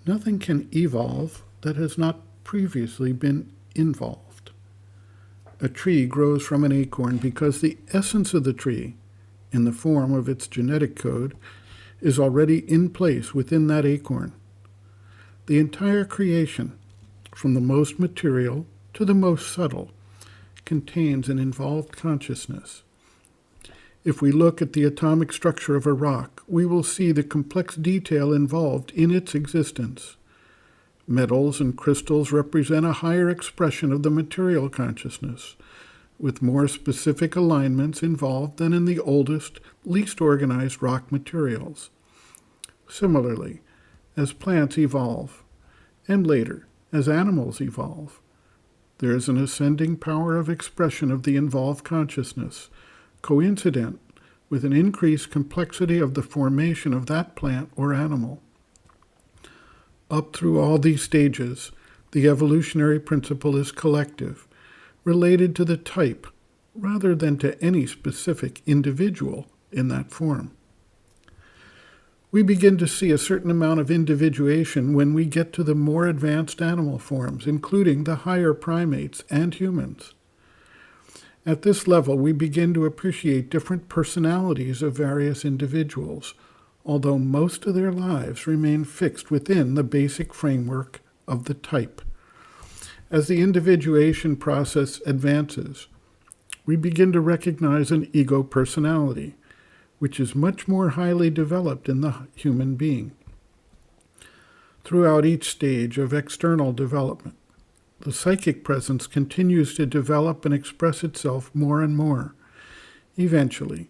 Nothing can evolve that has not previously been involved. A tree grows from an acorn because the essence of the tree, in the form of its genetic code, is already in place within that acorn. The entire creation, from the most material to the most subtle, contains an involved consciousness. If we look at the atomic structure of a rock, we will see the complex detail involved in its existence. Metals and crystals represent a higher expression of the material consciousness, with more specific alignments involved than in the oldest, least organized rock materials. Similarly, as plants evolve, and later, as animals evolve, there is an ascending power of expression of the involved consciousness, coincident with an increased complexity of the formation of that plant or animal. Up through all these stages, the evolutionary principle is collective, related to the type rather than to any specific individual in that form. We begin to see a certain amount of individuation when we get to the more advanced animal forms, including the higher primates and humans. At this level, we begin to appreciate different personalities of various individuals, although most of their lives remain fixed within the basic framework of the type. As the individuation process advances, we begin to recognize an ego personality, which is much more highly developed in the human being. Throughout each stage of external development, the psychic presence continues to develop and express itself more and more. Eventually,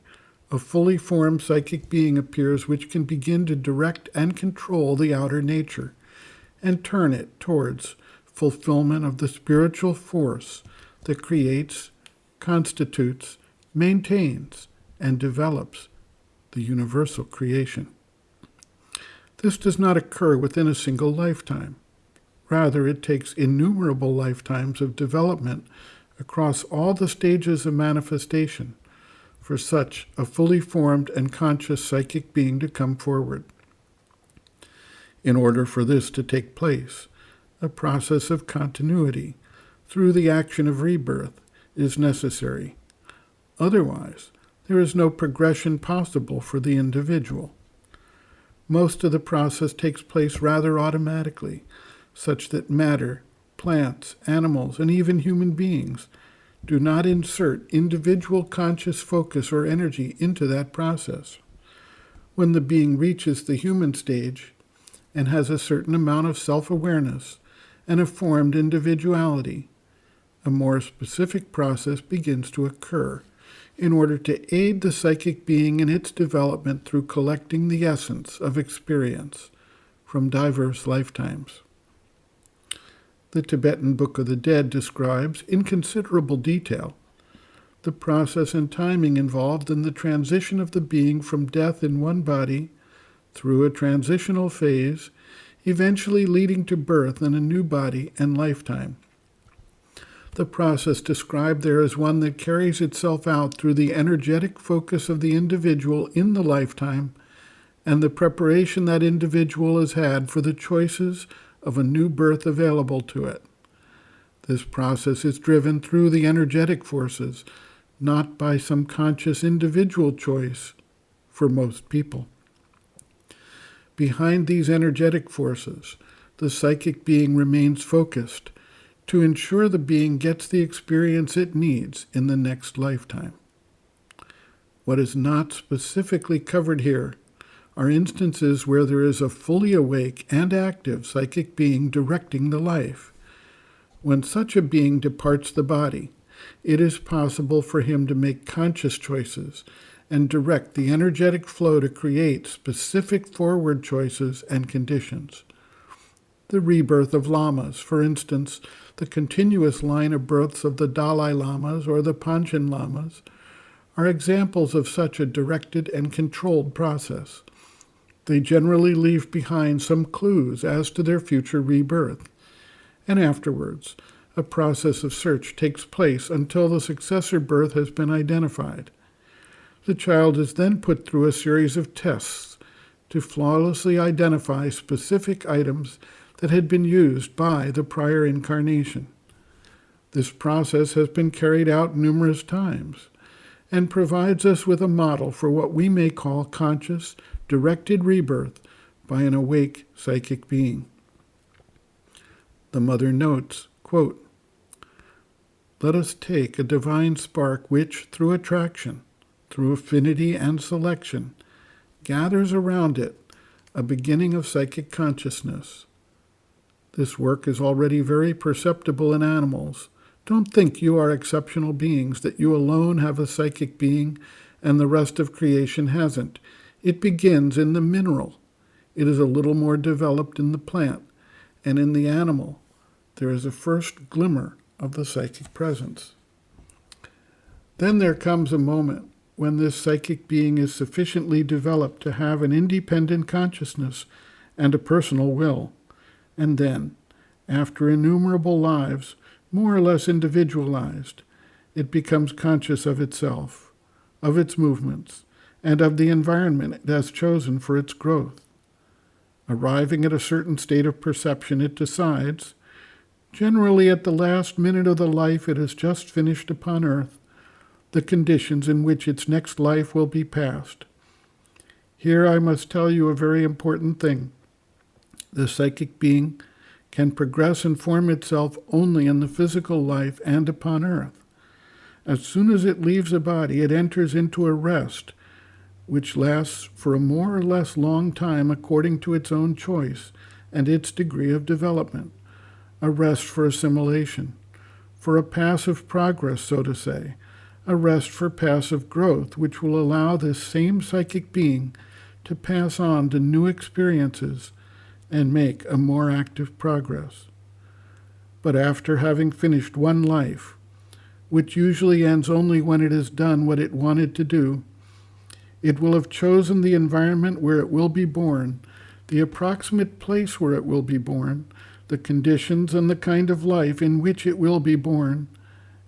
a fully formed psychic being appears which can begin to direct and control the outer nature and turn it towards fulfillment of the spiritual force that creates, constitutes, maintains, and develops the universal creation. This does not occur within a single lifetime. Rather, it takes innumerable lifetimes of development across all the stages of manifestation for such a fully formed and conscious psychic being to come forward. In order for this to take place, a process of continuity through the action of rebirth is necessary. Otherwise, there is no progression possible for the individual. Most of the process takes place rather automatically, such that matter, plants, animals, and even human beings do not insert individual conscious focus or energy into that process. When the being reaches the human stage and has a certain amount of self-awareness and a formed individuality, a more specific process begins to occur in order to aid the psychic being in its development through collecting the essence of experience from diverse lifetimes. The Tibetan Book of the Dead describes, in considerable detail, the process and timing involved in the transition of the being from death in one body through a transitional phase, eventually leading to birth in a new body and lifetime. The process described there is one that carries itself out through the energetic focus of the individual in the lifetime and the preparation that individual has had for the choices of a new birth available to it. This process is driven through the energetic forces, not by some conscious individual choice for most people. Behind these energetic forces, the psychic being remains focused to ensure the being gets the experience it needs in the next lifetime. What is not specifically covered here are instances where there is a fully awake and active psychic being directing the life. When such a being departs the body, it is possible for him to make conscious choices and direct the energetic flow to create specific forward choices and conditions. The rebirth of lamas, for instance, the continuous line of births of the Dalai Lamas or the Panchen Lamas, are examples of such a directed and controlled process. They generally leave behind some clues as to their future rebirth, and afterwards, a process of search takes place until the successor birth has been identified. The child is then put through a series of tests to flawlessly identify specific items that had been used by the prior incarnation. This process has been carried out numerous times and provides us with a model for what we may call conscious, directed rebirth by an awake psychic being. The Mother notes, quote, "Let us take a divine spark which, through attraction, through affinity and selection, gathers around it a beginning of psychic consciousness. This work is already very perceptible in animals. Don't think you are exceptional beings, that you alone have a psychic being and the rest of creation hasn't. It begins in the mineral. It is a little more developed in the plant, and in the animal there is a first glimmer of the psychic presence. Then there comes a moment when this psychic being is sufficiently developed to have an independent consciousness and a personal will. And then, after innumerable lives, more or less individualized, it becomes conscious of itself, of its movements, and of the environment it has chosen for its growth. Arriving at a certain state of perception, it decides, generally at the last minute of the life it has just finished upon earth, the conditions in which its next life will be passed. Here I must tell you a very important thing. The psychic being can progress and form itself only in the physical life and upon earth. As soon as it leaves a body, it enters into a rest, which lasts for a more or less long time according to its own choice and its degree of development. A rest for assimilation, for a passive progress, so to say, a rest for passive growth, which will allow this same psychic being to pass on to new experiences and make a more active progress. But after having finished one life, which usually ends only when it has done what it wanted to do, it will have chosen the environment where it will be born, the approximate place where it will be born, the conditions and the kind of life in which it will be born,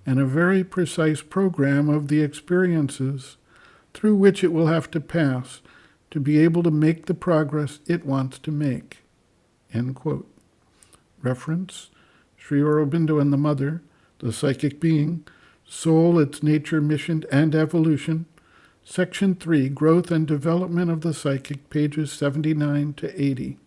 and a very precise program of the experiences through which it will have to pass to be able to make the progress it wants to make." End quote. Reference, Sri Aurobindo and the Mother, The Psychic Being, Soul, Its Nature, Mission, and Evolution, Section 3, Growth and Development of the Psychic, pages 79 to 80.